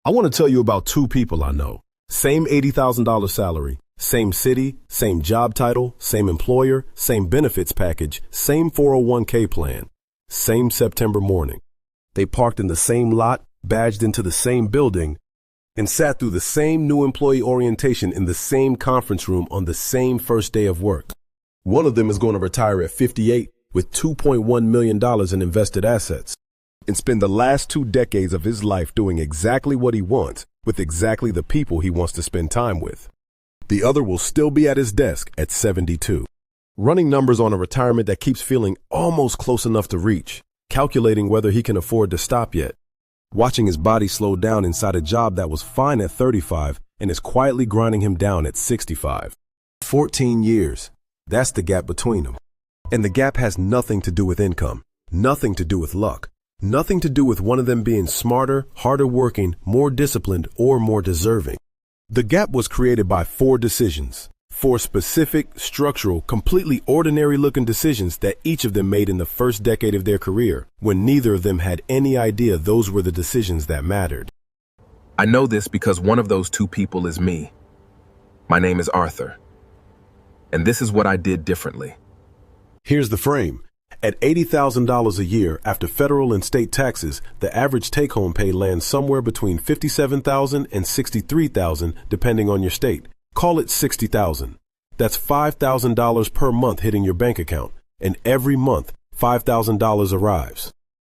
I want to tell you about two people I know. Same $80,000 salary, same city, same job title, same employer, same benefits package, same 401k plan, same September morning. They parked in the same lot, badged into the same building, and sat through the same new employee orientation in the same conference room on the same first day of work. One of them is going to retire at 58 with $2.1 million in invested assets and spend the last 2 decades of his life doing exactly what he wants with exactly the people he wants to spend time with. The other will still be at his desk at 72, running numbers on a retirement that keeps feeling almost close enough to reach, calculating whether he can afford to stop yet, watching his body slow down inside a job that was fine at 35 and is quietly grinding him down at 65. 14 years. That's the gap between them. And the gap has nothing to do with income, nothing to do with luck, nothing to do with one of them being smarter, harder working, more disciplined, or more deserving. The gap was created by 4 decisions, 4 specific, structural, completely ordinary-looking decisions that each of them made in the first decade of their career, when neither of them had any idea those were the decisions that mattered. I know this because one of those 2 people is me. My name is Arthur. And this is what I did differently. Here's the frame. At $80,000 a year after federal and state taxes, the average take-home pay lands somewhere between $57,000 and $63,000 depending on your state. Call it $60,000. That's $5,000 per month hitting your bank account, and every month $5,000 arrives.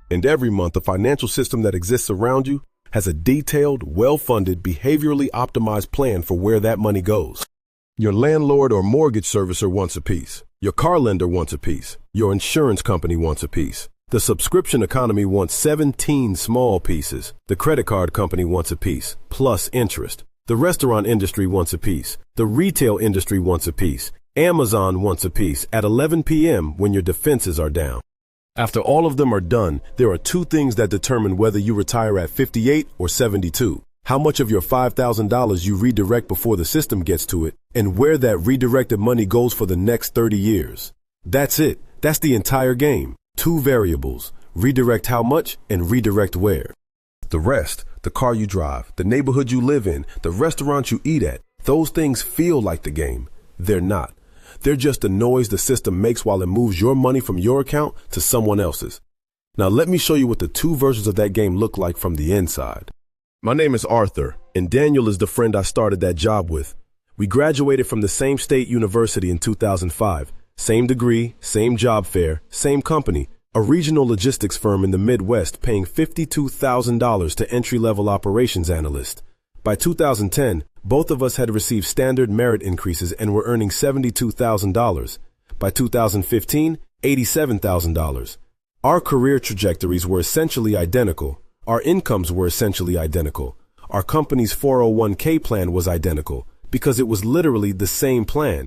And every month the financial system that exists around you has a detailed, well-funded, behaviorally optimized plan for where that money goes. Your landlord or mortgage servicer wants a piece. Your car lender wants a piece. Your insurance company wants a piece. The subscription economy wants 17 small pieces. The credit card company wants a piece, plus interest. The restaurant industry wants a piece. The retail industry wants a piece. Amazon wants a piece at 11 p.m. when your defenses are down. After all of them are done, there are 2 things that determine whether you retire at 58 or 72. How much of your $5,000 you redirect before the system gets to it, and where that redirected money goes for the next 30 years. That's it. That's the entire game. 2 variables. Redirect how much and redirect where. The rest, the car you drive, the neighborhood you live in, the restaurant you eat at, those things feel like the game. They're not. They're just the noise the system makes while it moves your money from your account to someone else's. Now let me show you what the 2 versions of that game look like from the inside. My name is Arthur, and Daniel is the friend I started that job with. We graduated from the same state university in 2005. Same degree, same job fair, same company, a regional logistics firm in the Midwest paying $52,000 to entry-level operations analyst. By 2010, both of us had received standard merit increases and were earning $72,000. By 2015, $87,000. Our career trajectories were essentially identical. Our incomes were essentially identical. Our company's 401k plan was identical because it was literally the same plan.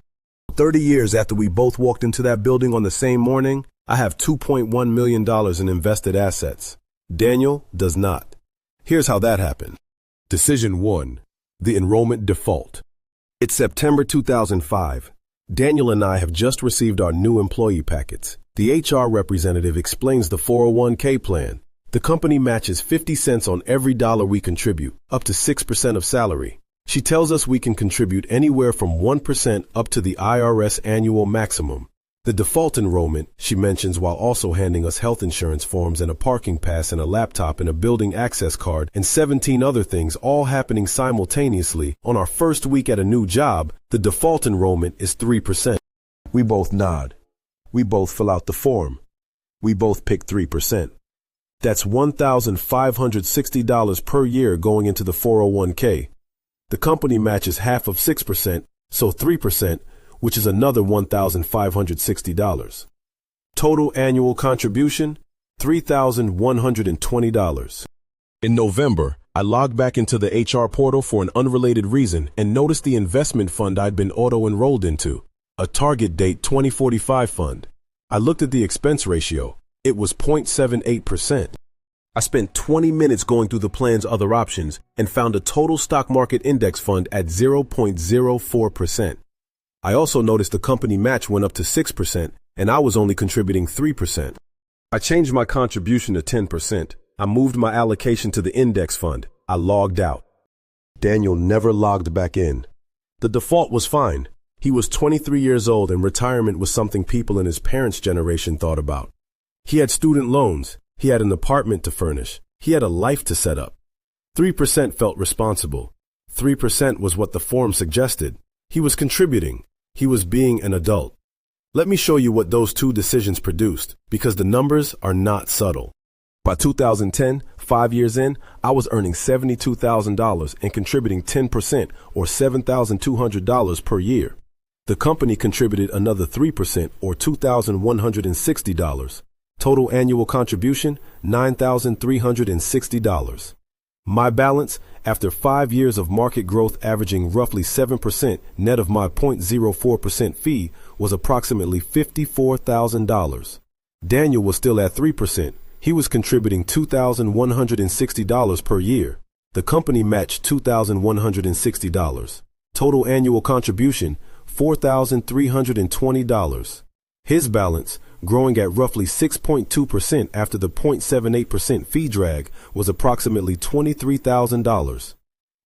30 years after we both walked into that building on the same morning, I have $2.1 million in invested assets. Daniel does not. Here's how that happened. Decision 1. The enrollment default. It's September 2005. Daniel and I have just received our new employee packets. The HR representative explains the 401k plan. The company matches 50 cents on every dollar we contribute, up to 6% of salary. She tells us we can contribute anywhere from 1% up to the IRS annual maximum. The default enrollment, she mentions while also handing us health insurance forms and a parking pass and a laptop and a building access card and 17 other things all happening simultaneously. On our first week at a new job, the default enrollment is 3%. We both nod. We both fill out the form. We both pick 3%. That's $1,560 per year going into the 401k. The company matches half of 6%, so 3%, which is another $1,560. Total annual contribution, $3,120. In November, I logged back into the HR portal for an unrelated reason and noticed the investment fund I'd been auto-enrolled into, a target date 2045 fund. I looked at the expense ratio. It was 0.78%. I spent 20 minutes going through the plan's other options and found a total stock market index fund at 0.04%. I also noticed the company match went up to 6% and I was only contributing 3%. I changed my contribution to 10%. I moved my allocation to the index fund. I logged out. Daniel never logged back in. The default was fine. He was 23 years old and retirement was something people in his parents' generation thought about. He had student loans. He had an apartment to furnish. He had a life to set up. 3% felt responsible. 3% was what the form suggested. He was contributing. He was being an adult. Let me show you what those two decisions produced, because the numbers are not subtle. By 2010, 5 years in, I was earning $72,000 and contributing 10% or $7,200 per year. The company contributed another 3% or $2,160. Total annual contribution, $9,360. My balance, after 5 years of market growth averaging roughly 7% net of my 0.04% fee, was approximately $54,000. Daniel was still at 3%. He was contributing $2,160 per year. The company matched $2,160. Total annual contribution, $4,320. His balance, growing at roughly 6.2% after the 0.78% fee drag, was approximately $23,000.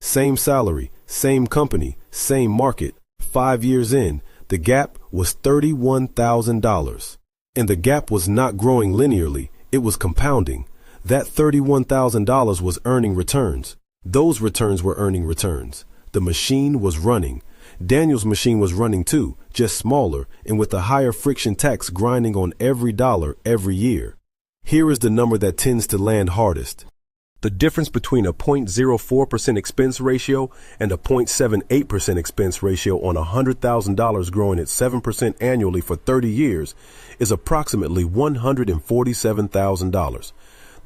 Same salary, same company, same market. 5 years in, the gap was $31,000. And the gap was not growing linearly, it was compounding. That $31,000 was earning returns. Those returns were earning returns. The machine was running. Daniel's machine was running too, just smaller and with a higher friction tax grinding on every dollar every year. Here is the number that tends to land hardest. The difference between a 0.04% expense ratio and a 0.78% expense ratio on $100,000 growing at 7% annually for 30 years is approximately $147,000.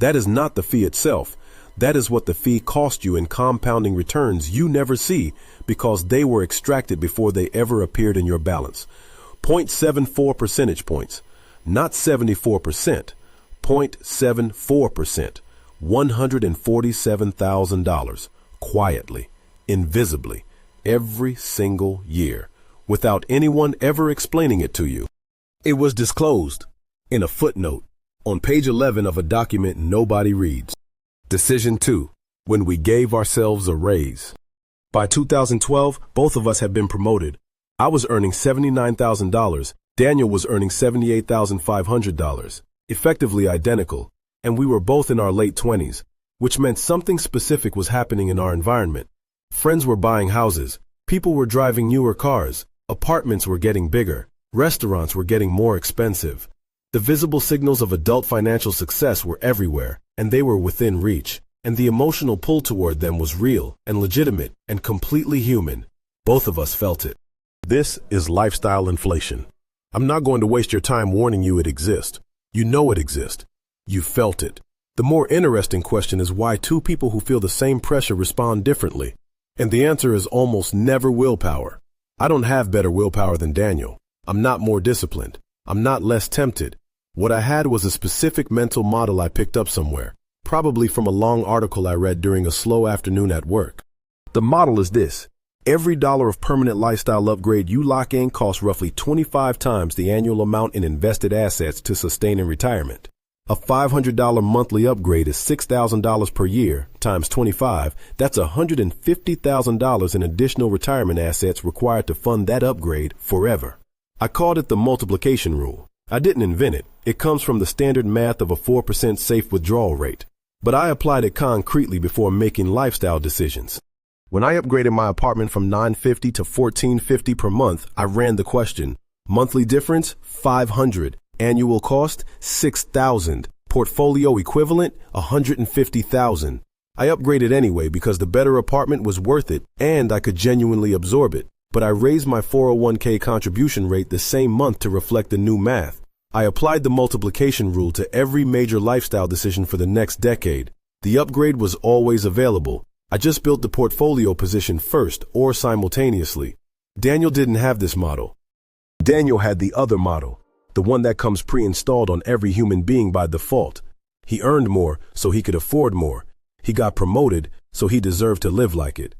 That is not the fee itself. That is what the fee cost you in compounding returns you never see because they were extracted before they ever appeared in your balance. 0.74 percentage points, not 74%, 0.74%, $147,000, quietly, invisibly, every single year, without anyone ever explaining it to you. It was disclosed in a footnote on page 11 of a document nobody reads. Decision 2, when we gave ourselves a raise. By 2012, both of us had been promoted. I was earning $79,000. Daniel was earning $78,500, effectively identical, and we were both in our late 20s, which meant something specific was happening in our environment. Friends were buying houses, people were driving newer cars, apartments were getting bigger, restaurants were getting more expensive. The visible signals of adult financial success were everywhere, and they were within reach, and the emotional pull toward them was real and legitimate and completely human. Both of us felt it. This is lifestyle inflation. I'm not going to waste your time warning you it exists. You know it exists. You felt it. The more interesting question is why two people who feel the same pressure respond differently. And the answer is almost never willpower. I don't have better willpower than Daniel. I'm not more disciplined. I'm not less tempted. What I had was a specific mental model I picked up somewhere, probably from a long article I read during a slow afternoon at work. The model is this. Every dollar of permanent lifestyle upgrade you lock in costs roughly 25 times the annual amount in invested assets to sustain in retirement. A $500 monthly upgrade is $6,000 per year times 25. That's $150,000 in additional retirement assets required to fund that upgrade forever. I called it the multiplication rule. I didn't invent it. It comes from the standard math of a 4% safe withdrawal rate. But I applied it concretely before making lifestyle decisions. When I upgraded my apartment from $950 to $1,450 per month, I ran the question. Monthly difference, $500. Annual cost, $6,000. Portfolio equivalent, $150,000. I upgraded anyway because the better apartment was worth it and I could genuinely absorb it. But I raised my 401k contribution rate the same month to reflect the new math. I applied the multiplication rule to every major lifestyle decision for the next decade. The upgrade was always available. I just built the portfolio position first or simultaneously. Daniel didn't have this model. Daniel had the other model, the one that comes pre-installed on every human being by default. He earned more, so he could afford more. He got promoted, so he deserved to live like it.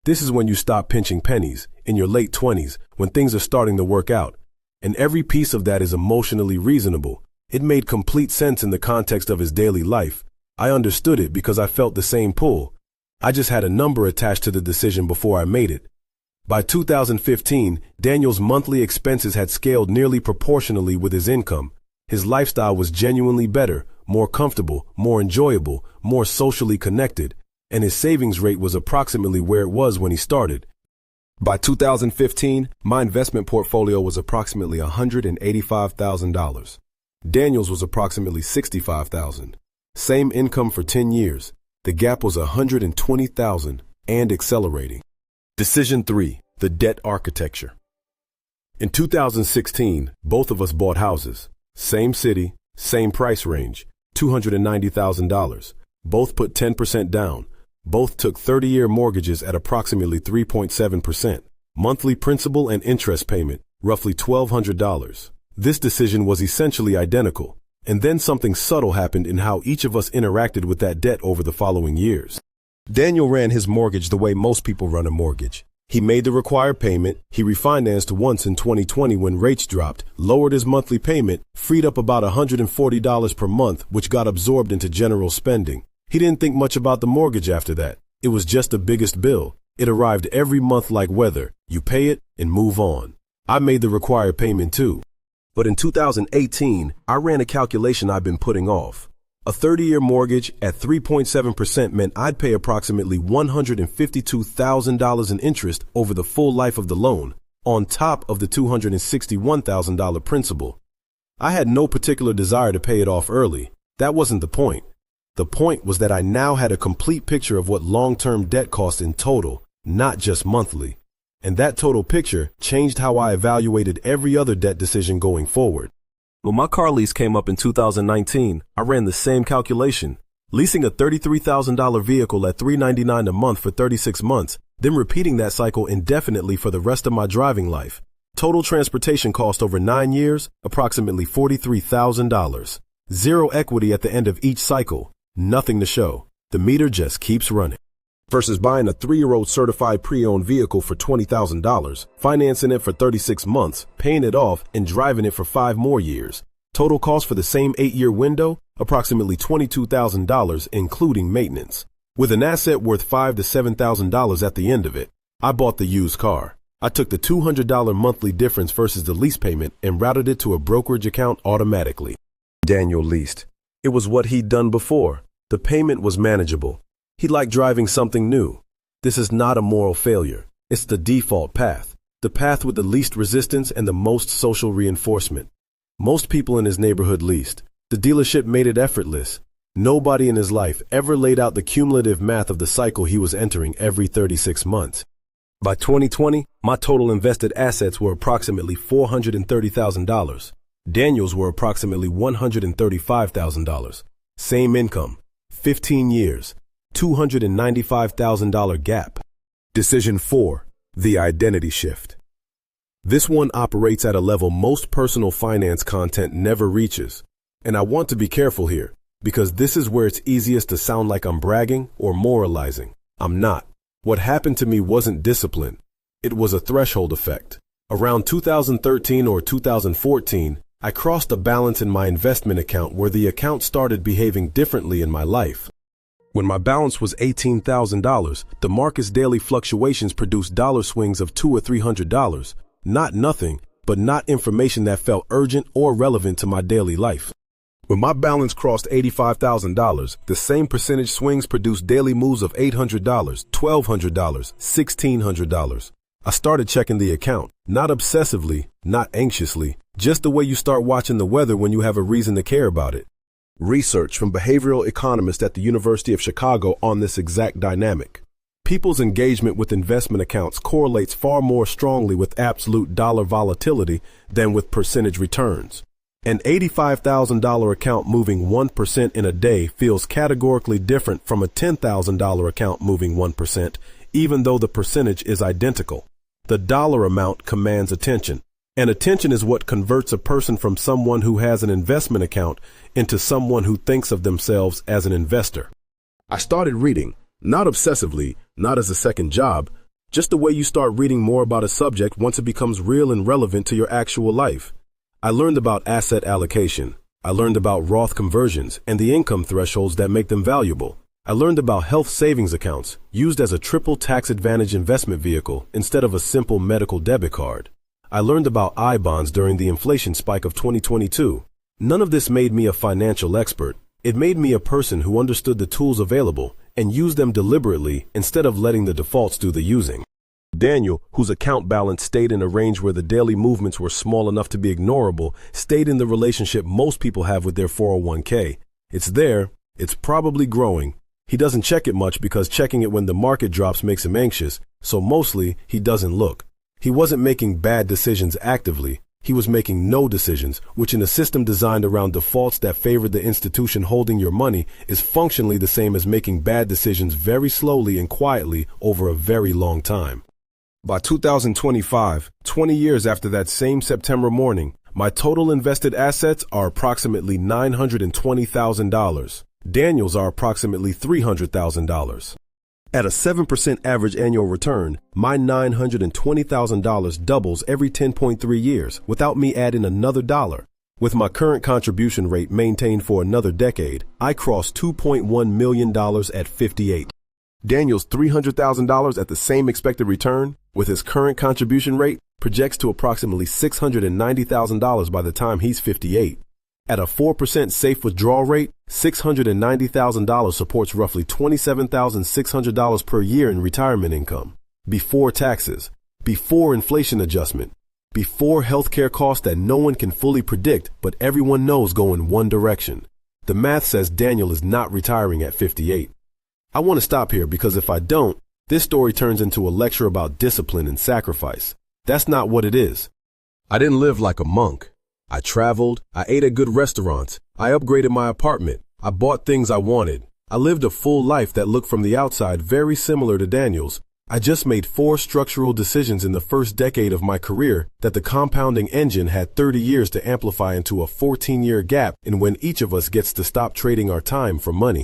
This is when you stop pinching pennies, in your late 20s, when things are starting to work out. And every piece of that is emotionally reasonable. It made complete sense in the context of his daily life. I understood it because I felt the same pull. I just had a number attached to the decision before I made it. By 2015, Daniel's monthly expenses had scaled nearly proportionally with his income. His lifestyle was genuinely better, more comfortable, more enjoyable, more socially connected, and his savings rate was approximately where it was when he started. By 2015, my investment portfolio was approximately $185,000. Daniel's was approximately $65,000. Same income for 10 years. The gap was $120,000 and accelerating. Decision 3, the debt architecture. In 2016, both of us bought houses. Same city, same price range, $290,000. Both put 10% down. Both took 30-year mortgages at approximately 3.7%. Monthly principal and interest payment, roughly $1,200. This decision was essentially identical. And then something subtle happened in how each of us interacted with that debt over the following years. Daniel ran his mortgage the way most people run a mortgage. He made the required payment, he refinanced once in 2020 when rates dropped, lowered his monthly payment, freed up about $140 per month, which got absorbed into general spending. He didn't think much about the mortgage after that. It was just the biggest bill. It arrived every month like weather. You pay it and move on. I made the required payment too. But in 2018, I ran a calculation I've been putting off. A 30-year mortgage at 3.7% meant I'd pay approximately $152,000 in interest over the full life of the loan, on top of the $261,000 principal. I had no particular desire to pay it off early. That wasn't the point. The point was that I now had a complete picture of what long-term debt cost in total, not just monthly. And that total picture changed how I evaluated every other debt decision going forward. When my car lease came up in 2019, I ran the same calculation. Leasing a $33,000 vehicle at $399 a month for 36 months, then repeating that cycle indefinitely for the rest of my driving life. Total transportation cost over 9 years, approximately $43,000. Zero equity at the end of each cycle. Nothing to show. The meter just keeps running. Versus buying a 3-year-old certified pre-owned vehicle for $20,000, financing it for 36 months, paying it off, and driving it for 5 more years. Total cost for the same 8-year window, approximately $22,000, including maintenance. With an asset worth $5,000 to $7,000 at the end of it, I bought the used car. I took the $200 monthly difference versus the lease payment and routed it to a brokerage account automatically. Daniel leased. It was what he'd done before. The payment was manageable. He liked driving something new. This is not a moral failure. It's the default path. The path with the least resistance and the most social reinforcement. Most people in his neighborhood leased. The dealership made it effortless. Nobody in his life ever laid out the cumulative math of the cycle he was entering every 36 months. By 2020, my total invested assets were approximately $430,000. Daniel's were approximately $135,000. Same income. 15 years. $295,000 gap. Decision 4, the identity shift. This one operates at a level most personal finance content never reaches. And I want to be careful here, because this is where it's easiest to sound like I'm bragging or moralizing. I'm not. What happened to me wasn't discipline. It was a threshold effect. Around 2013 or 2014, I crossed a balance in my investment account where the account started behaving differently in my life. When my balance was $18,000, the market's daily fluctuations produced dollar swings of $200 or $300. Not nothing, but not information that felt urgent or relevant to my daily life. When my balance crossed $85,000, the same percentage swings produced daily moves of $800, $1,200, $1,600. I started checking the account, not obsessively, not anxiously, just the way you start watching the weather when you have a reason to care about it. Research from behavioral economists at the University of Chicago on this exact dynamic. People's engagement with investment accounts correlates far more strongly with absolute dollar volatility than with percentage returns. An $85,000 account moving 1% in a day feels categorically different from a $10,000 account moving 1%, even though the percentage is identical. The dollar amount commands attention. And attention is what converts a person from someone who has an investment account into someone who thinks of themselves as an investor. I started reading, not obsessively, not as a second job, just the way you start reading more about a subject once it becomes real and relevant to your actual life. I learned about asset allocation. I learned about Roth conversions and the income thresholds that make them valuable. I learned about health savings accounts used as a triple tax advantage investment vehicle instead of a simple medical debit card. I learned about I-bonds during the inflation spike of 2022. None of this made me a financial expert. It made me a person who understood the tools available and used them deliberately instead of letting the defaults do the using. Daniel, whose account balance stayed in a range where the daily movements were small enough to be ignorable, stayed in the relationship most people have with their 401k. It's there, it's probably growing. He doesn't check it much because checking it when the market drops makes him anxious, so mostly he doesn't look. He wasn't making bad decisions actively. He was making no decisions, which in a system designed around defaults that favor the institution holding your money is functionally the same as making bad decisions very slowly and quietly over a very long time. By 2025, 20 years after that same September morning, my total invested assets are approximately $920,000. Daniel's are approximately $300,000. At a 7% average annual return, my $920,000 doubles every 10.3 years without me adding another dollar. With my current contribution rate maintained for another decade, I crossed $2.1 million at 58. Daniel's $300,000 at the same expected return, with his current contribution rate, projects to approximately $690,000 by the time he's 58. At a 4% safe withdrawal rate, $690,000 supports roughly $27,600 per year in retirement income, before taxes, before inflation adjustment, before healthcare costs that no one can fully predict but everyone knows go in one direction. The math says Daniel is not retiring at 58. I want to stop here because if I don't, this story turns into a lecture about discipline and sacrifice. That's not what it is. I didn't live like a monk. I traveled, I ate at good restaurants, I upgraded my apartment, I bought things I wanted. I lived a full life that looked from the outside very similar to Daniel's. I just made 4 structural decisions in the first decade of my career that the compounding engine had 30 years to amplify into a 14-year gap in when each of us gets to stop trading our time for money.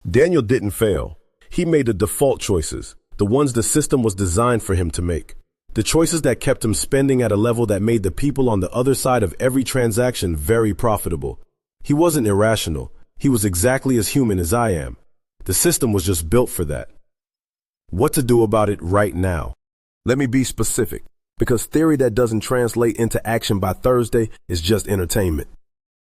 Daniel didn't fail. He made the default choices, the ones the system was designed for him to make. The choices that kept him spending at a level that made the people on the other side of every transaction very profitable. He wasn't irrational. He was exactly as human as I am. The system was just built for that. What to do about it right now? Let me be specific, because theory that doesn't translate into action by Thursday is just entertainment.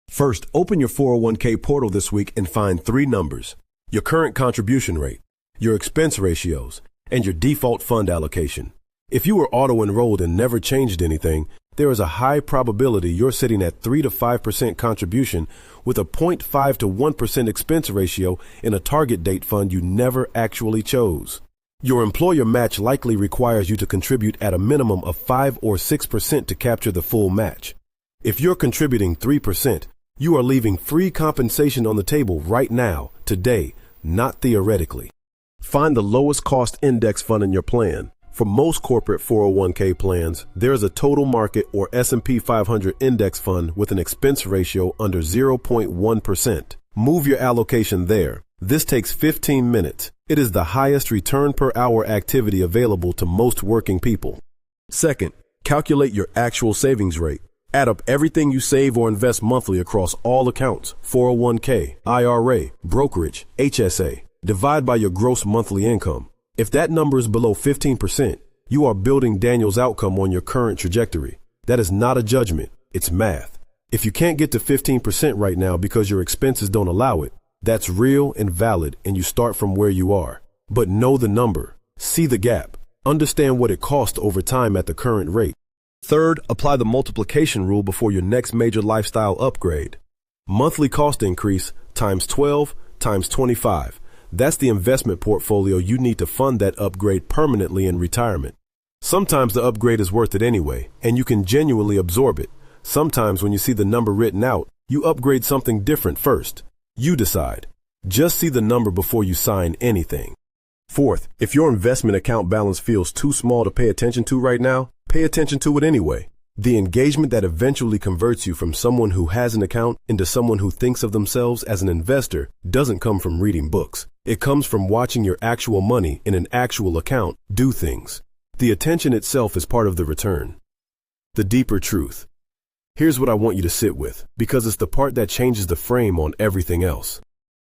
First, open your 401k portal this week and find 3 numbers: your current contribution rate, your expense ratios, and your default fund allocation. If you were auto-enrolled and never changed anything, there is a high probability you're sitting at 3 to 5% contribution with a 0.5 to 1% expense ratio in a target date fund you never actually chose. Your employer match likely requires you to contribute at a minimum of 5 or 6% to capture the full match. If you're contributing 3%, you are leaving free compensation on the table right now, today, not theoretically. Find the lowest cost index fund in your plan. For most corporate 401k plans, there is a total market or S&P 500 index fund with an expense ratio under 0.1%. Move your allocation there. This takes 15 minutes. It is the highest return per hour activity available to most working people. Second, calculate your actual savings rate. Add up everything you save or invest monthly across all accounts, 401k, IRA, brokerage, HSA. Divide by your gross monthly income. If that number is below 15%, you are building Daniel's outcome on your current trajectory. That is not a judgment, it's math. If you can't get to 15% right now because your expenses don't allow it, that's real and valid and you start from where you are. But know the number, see the gap, understand what it costs over time at the current rate. Third, apply the multiplication rule before your next major lifestyle upgrade. Monthly cost increase times 12 times 25. That's the investment portfolio you need to fund that upgrade permanently in retirement. Sometimes the upgrade is worth it anyway, and you can genuinely absorb it. Sometimes when you see the number written out, you upgrade something different first. You decide. Just see the number before you sign anything. Fourth, if your investment account balance feels too small to pay attention to right now, pay attention to it anyway. The engagement that eventually converts you from someone who has an account into someone who thinks of themselves as an investor doesn't come from reading books. It comes from watching your actual money in an actual account do things. The attention itself is part of the return. The deeper truth. Here's what I want you to sit with, because it's the part that changes the frame on everything else.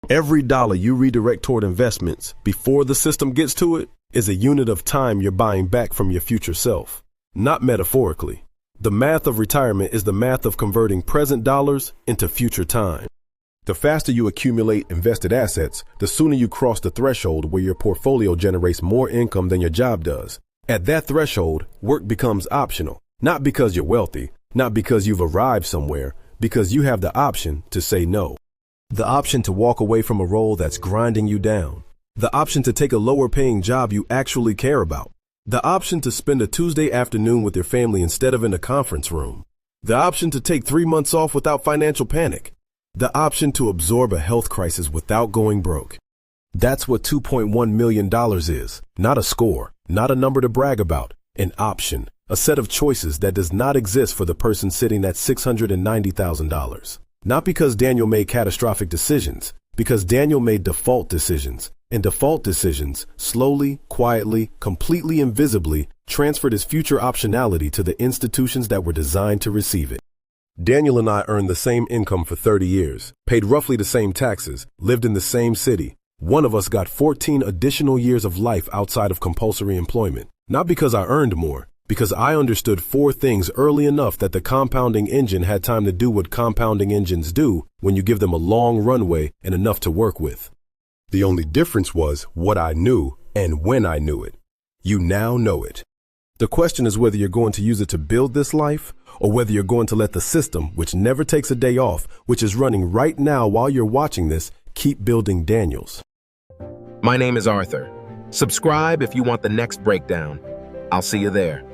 Every dollar you redirect toward investments before the system gets to it is a unit of time you're buying back from your future self. Not metaphorically. The math of retirement is the math of converting present dollars into future time. The faster you accumulate invested assets, the sooner you cross the threshold where your portfolio generates more income than your job does. At that threshold, work becomes optional, not because you're wealthy, not because you've arrived somewhere, because you have the option to say no. The option to walk away from a role that's grinding you down. The option to take a lower paying job you actually care about. The option to spend a Tuesday afternoon with your family instead of in a conference room. The option to take 3 months off without financial panic. The option to absorb a health crisis without going broke. That's what $2.1 million is. Not a score, not a number to brag about. An option, a set of choices that does not exist for the person sitting at $690,000. Not because Daniel made catastrophic decisions, because Daniel made default decisions. And default decisions, slowly, quietly, completely invisibly, transferred his future optionality to the institutions that were designed to receive it. Daniel and I earned the same income for 30 years, paid roughly the same taxes, lived in the same city. One of us got 14 additional years of life outside of compulsory employment. Not because I earned more, because I understood 4 things early enough that the compounding engine had time to do what compounding engines do when you give them a long runway and enough to work with. The only difference was what I knew and when I knew it. You now know it. The question is whether you're going to use it to build this life or whether you're going to let the system, which never takes a day off, which is running right now while you're watching this, keep building Daniels. My name is Arthur. Subscribe if you want the next breakdown. I'll see you there.